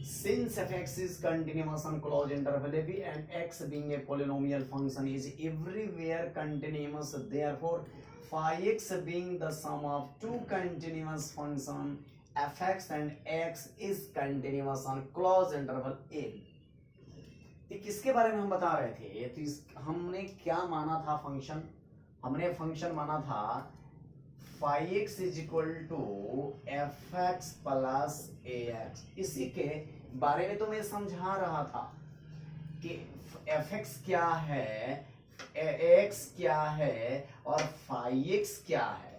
since fx is continuous on closed interval ab and x being a polynomial function is everywhere continuous, therefore phi x being the sum of two continuous function fx and x is continuous on closed interval ab। तो किसके बारे में हम बता रहे थे? तो हमने क्या माना था फंक्शन? हमने फंक्शन माना था phi x is equal to f x plus a x. इसी के बारे में तो मैं समझा रहा था कि एफ एक्स क्या है, एक्स क्या है और फाई एक्स क्या है।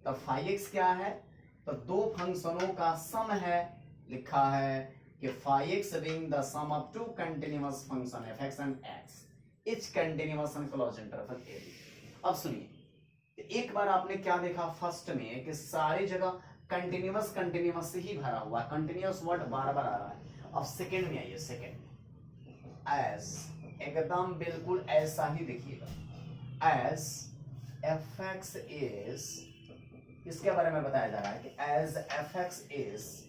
तो फाई एक्स क्या है? तो दो फंक्शनों का सम है। लिखा है कि phi x being the sum of two continuous function f x and x is continuous on closed interval A b. अब सुनिए, एक बार आपने क्या देखा फर्स्ट में कि सारी जगह कंटिन्यूअस कंटिन्यूअस से ही भरा हुआ है, कंटिन्यूअस वर्ड बार बार आ रहा है। अब सेकंड में आइए, सेकंड में एस एकदम बिल्कुल ऐसा ही देखिएगा, एस एफ एक्स इज, इसके बारे में बताया जा रहा है कि as f x is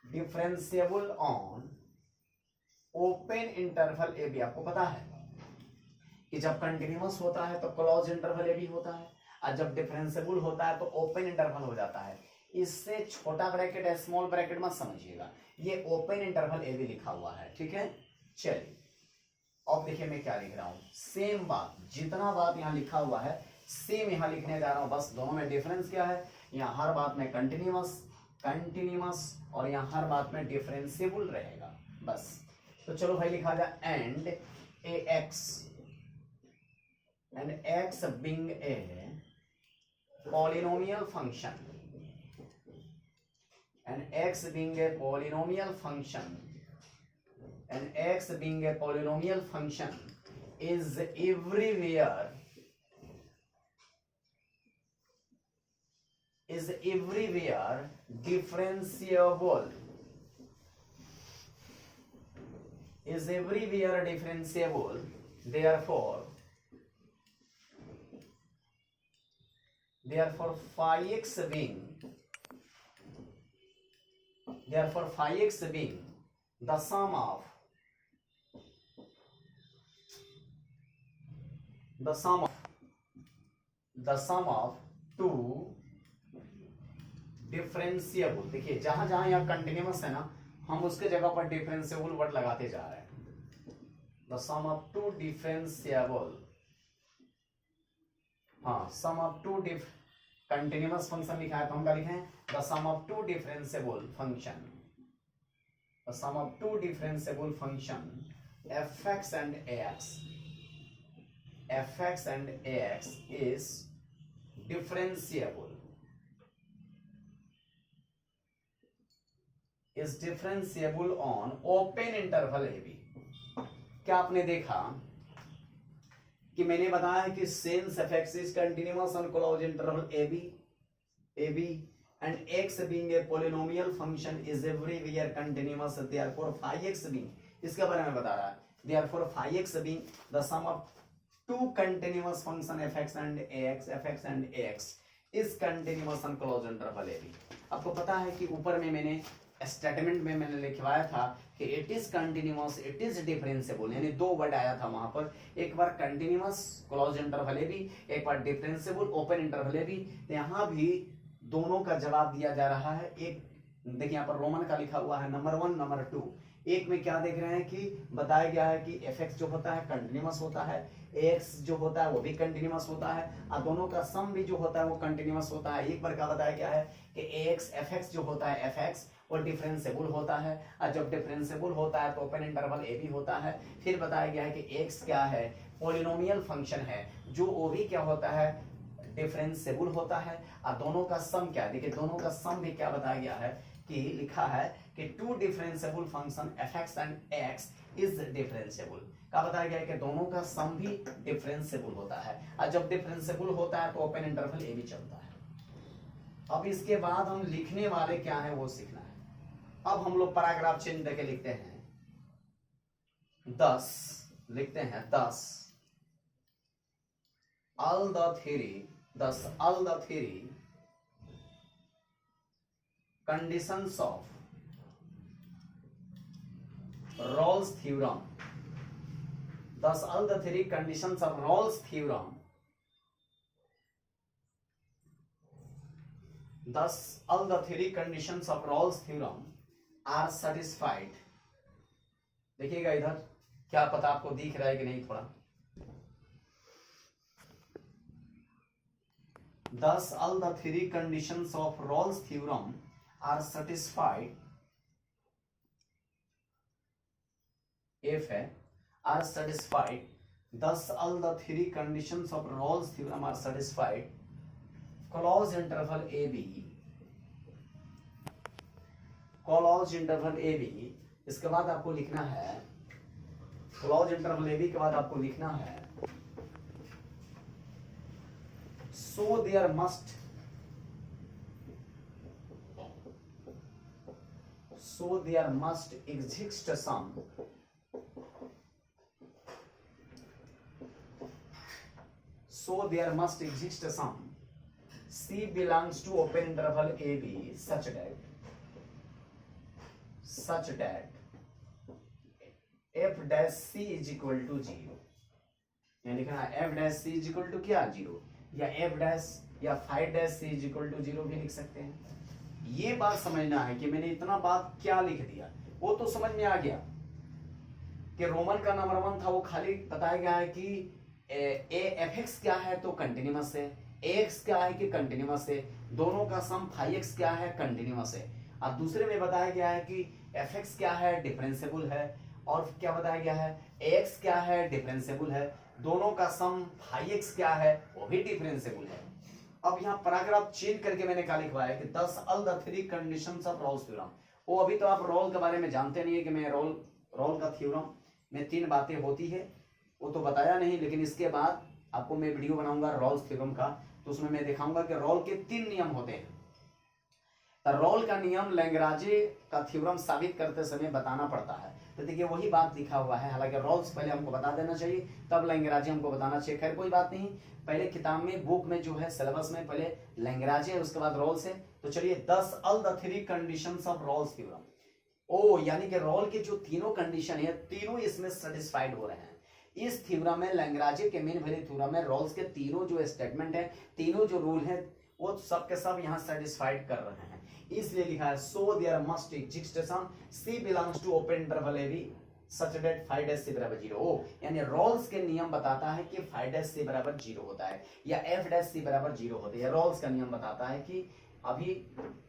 differentiable on open interval A b. आपको पता है कि जब कंटिन्यूअस होता है तो क्लोज इंटरवल ए बी होता है, और जब डिफरेंशिएबल होता है तो ओपन इंटरवल हो जाता है। इससे छोटा ब्रैकेट है, स्मॉल ब्रैकेट मत समझिएगा, ये ओपन इंटरवल ए बी लिखा हुआ है, ठीक है। चलिए अब देखिए मैं क्या लिख रहा हूं, सेम बात, जितना बात यहां लिखा हुआ है सेम यहां लिखने जा रहा हूं, बस दोनों में डिफरेंस क्या है, यहां हर बात में कंटिन्यूअस कंटिन्यूअस और यहां हर बात में डिफरेंशिएबल रहेगा, बस। तो चलो भाई लिखा जाए and a x being a polynomial function and x being a polynomial function is everywhere differentiable, therefore phi x being the sum of two differentiable. देखिए जहां जहां यहां कंटिन्यूअस है ना, हम उसके जगह पर डिफरेंशिएबल वर्ड लगाते जा रहे हैं। The sum of two differentiable, हाँ sum of two continuous function लिखा है तो हम क्या लिखें, the sum of two differentiable function, the sum of two differentiable function f x and a x is differentiable on open interval A b. क्या आपने देखा कि मैंने बताया कि since fx is continuous on closed interval ab and x being a polynomial function is everywhere continuous, therefore phi x being, इसके बारे में बता रहा है, therefore phi x being the sum of two continuous function fx and ax is continuous on closed interval ab। आपको पता है कि ऊपर में मैंने स्टेटमेंट में मैंने लिखवाया था कि it is continuous, it is differentiable, यानी दो वर्ड आया था वहां पर, एक बार कंटिन्यूअस क्लोज इंटरवल ए बी, एक बार डिफरेंशिएबल ओपन इंटरवल ए बी। तो यहाँ भी दोनों का जवाब दिया जा रहा है। एक देखिए यहाँ पर रोमन का लिखा हुआ है नंबर 1 नंबर 2। एक में क्या देख रहे हैं कि बताया गया है कि एफ एक्स जो होता है कंटिन्यूअस होता है, एक्स जो होता है वो भी कंटिन्यूअस होता है, और दोनों का सम भी जो होता है वो कंटिन्यूअस होता है। एक बार क्या बताया गया है कि एक्स एफ एक्स जो होता है एफ एक्स वो डिफरेंशिएबल होता है, और जब डिफरेंशिएबल होता है तो ओपन इंटरवल ए बी होता है। फिर बताया गया है कि एक्स क्या है, पॉलिनोमियल फंक्शन है, जो ओ भी क्या होता है, डिफरेंशिएबल होता है, और दोनों का सम क्या है, देखिए दोनों का सम भी क्या बताया गया है कि लिखा है कि two differentiable function f x and x is differentiable. क्या बताया गया है कि दोनों का सम भी डिफरेंशिएबल होता है, और जब डिफरेंशिएबल होता है तो ओपन इंटरवल ए बी चलता है। अब इसके बाद हम लिखने वाले क्या है वो सीखना है। अब हम लोग पैराग्राफ चेंज करके लिखते हैं 10, लिखते हैं 10 all the theory conditions of Rolle's theorem. Thus, all the three conditions of Rolle's theorem. Thus, all the three conditions of Rolle's theorem are satisfied. देखिएगा इधर, क्या पता आपको दिख रहा है कि नहीं थोड़ा. Thus, all the three conditions of Rolle's theorem are satisfied if are satisfied. Thus, all the three conditions of Rolle's theorem are satisfied. Closed interval AB. Closed interval AB. इसके बाद आपको लिखना है, क्लोज इंटरवल AB के बाद आपको लिखना है, so there must exist some C belongs to open interval AB such that f dash C is equal to 0. यानी लिखना है f dash C is equal to क्या 0, या f dash या phi dash C is equal to 0 भी लिख सकते हैं. ये बात समझना है कि मैंने इतना बात क्या लिख दिया, वो तो समझ में आ गया कि रोमन का नंबर 1 था, वो खाली बताया गया है कि fx क्या है तो कंटिन्यूअस है, ax क्या है कि कंटिन्यूअस है, दोनों का सम phi x क्या है कंटिन्यूअस है. अब दूसरे में बताया गया है कि fx क्या है डिफरेंशिएबल है, और क्या बताया गया है ax क्या है डिफरेंशिएबल है, दोनों का सम phi x क्या है वो भी डिफरेंशिएबल है. अब यहाँ पैराग्राफ चेंज करके मैंने क्या लिखवाया कि thus all the three conditions of Rolle's theorem. वो अभी तो आप रोल के बारे में जानते नहीं है कि मैं रोल का थ्योरम में 3 बातें होती है, वो तो बताया नहीं, लेकिन इसके बाद आपको मैं वीडियो बनाऊंगा रोल्स थ्योरम का, तो उसमें मैं दिखाऊंगा कि रोल के 3 नियम होते हैं. रोल का नियम लैग्रांजे का थ्योरम साबित करते समय बताना पड़ता है, तो देखिए वही बात लिखा हुआ है. हालांकि रोल्स पहले हमको बता देना चाहिए, तब लैग्रांजे हमको बताना चाहिए. खैर कोई बात नहीं, पहले किताब में बुक में जो है सिलेबस में पहले लैग्रांजे है, उसके बाद रोल्स है. तो चलिए 10 all the 3 conditions of Rolle's theorem. ओ यानी कि रोल के जो तीनों कंडीशन है तीनों इसमें सेटिस्फाइड हो रहे हैं. इस थ्योरम में लैग्रांजे के मीन वैल्यू थ्योरम में रोल्स के तीनों जो स्टेटमेंट है, तीनों जो रूल है, वो सब के सब यहाँ सेटिस्फाइड कर रहे हैं. इसलिए लिखा है so there must exist some C belongs to open interval AB such that phi dash C बराबर 0 हो. यानी रोल्स के नियम बताता है कि phi dash C बराबर 0 होता है या f dash C बराबर 0 होता है. रोल्स का नियम बताता है कि अभी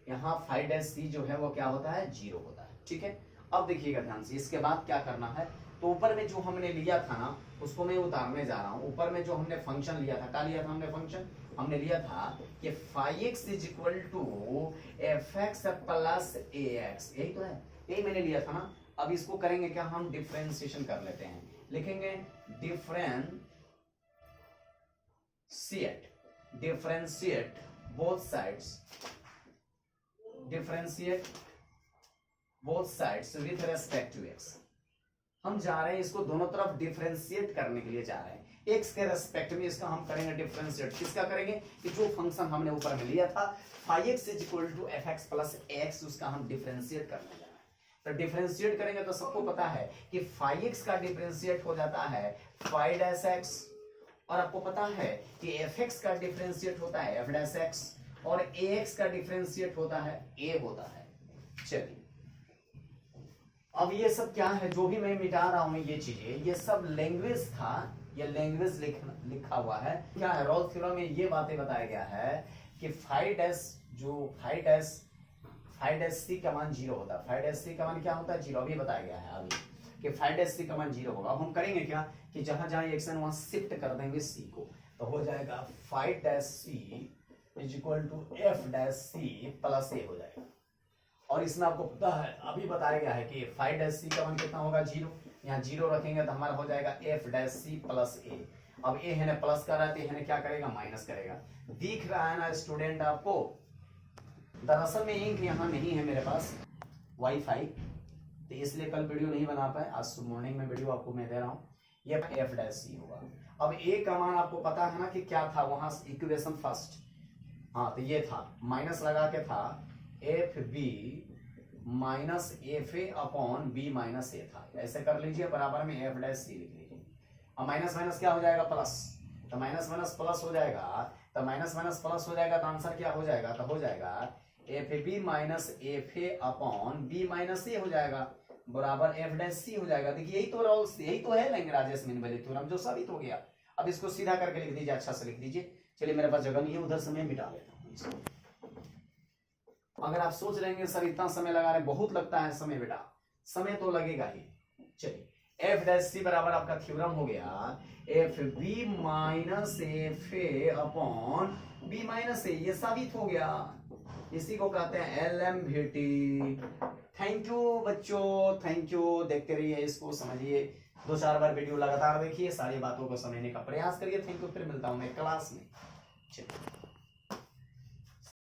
यहाँ phi dash C जो है वो क्या होता है 0 होता है. ठीक है, अब देखिएगा ध्यान से. इसके बाद क्या करना है, तो ऊपर में जो हमने लिया था ना उसको मैं उतारने जा रहा हूँ. ऊपर में जो हमने फंक्शन लिया था, क्या लिया था हमने फंक्शन, हमने लिया था कि phi x is equal to fx plus ax. यही तो है, यही मैंने लिया था ना. अब इसको करेंगे क्या, हम डिफरेंशिएशन कर लेते हैं. लिखेंगे differentiate both sides with respect to x. हम जा रहे हैं इसको दोनों तरफ डिफरेंशिएट करने के लिए जा रहे हैं. x के रेस्पेक्ट में इसका हम करेंगे डिफरेंशिएट. किसका करेंगे कि जो फंक्शन हमने ऊपर में लिया था phi x is equal to fx plus ax, उसका हम डिफरेंशिएट करने जा रहे हैं. तो डिफरेंशिएट करेंगे तो सबको पता है कि phi x का डिफरेंशिएट हो जाता है phi dash x, और आपको पता है कि fx का डिफरेंशिएट होता है f dash x, और ax का डिफरेंशिएट होता है a होता है. चलिए अब ये सब क्या है, जो भी मैं मिटा रहा हूं ये चीजें, ये सब लैंग्वेज था, ये लैंग्वेज लिखा हुआ है. क्या है रोल्स थ्योरम में ये बातें बताया गया है कि phi dash C का मान 0 होता है. phi dash C का मान क्या होता है 0, अभी बताया गया है अभी कि phi dash C का मान 0 होगा. अब हम करेंगे क्या कि जहां जहां x है वहां शिफ्ट कर देंगे C को, तो हो जाएगा phi dash C is equal to f dash C plus a हो जाएगा. और इसमें आपको पता है अभी बताया गया है कि phi dash C का मान कितना होगा 0. यहाँ 0 रखेंगे तो हमारा हो जाएगा f dash C plus a. अब a है ना प्लस कर रहा है, तो क्या करेगा माइनस करेगा. दिख रहा है ना स्टूडेंट आपको, दरअसल में इंक यहाँ नहीं है मेरे पास वाईफाई, तो इसलिए कल वीडियो नहीं बना पाए. आज मॉर्निंग में वीडियो आपको मैं दे रहा हूँ. ये f dash C होगा. अब a का मान आपको पता है ना कि क्या था वहां इक्वेशन फर्स्ट, हाँ तो ये था, माइनस लगा के था F B minus F A upon B minus A था, ऐसे कर लीजिए, बराबर में एफ डैश सी लिख लीजिए। अब माइनस माइनस क्या हो जाएगा, प्लस, तो माइनस माइनस प्लस हो जाएगा, तो माइनस माइनस प्लस हो जाएगा, तो आंसर क्या हो जाएगा, तो हो जाएगा F B minus F A upon B minus A हो जाएगा, बराबर एफ डैश सी हो जाएगा। देखिए यही तो रोल्स, यही तो है लैग्रांज मीन वैल्यू थ्योरम, जो साबित हो गया। अब इसको सीधा करके लिख दीजिए, अच्छा से लिख दीजिए। चलिए मेरे पास जगह नहीं है, उधर से मैं मिटा लेता हूँ इसको। अगर आप सोच रहे हैं सर इतना समय लगा रहे, बहुत लगता है समय बेटा, समय तो लगेगा ही। चलिए एफ डैश सी बराबर आपका थ्योरम हो गया F B minus F A upon B minus A, ये साबित हो गया। इसी को कहते हैं LMVT। थैंक यू बच्चों, थैंक यू। देखते रहिए इसको, समझिए, 2-4 बार वीडियो लगातार देखिए, सारी बातों को समझने का प्रयास करिए। थैंक यू, फिर मिलता हूं मैं क्लास में। चलिए।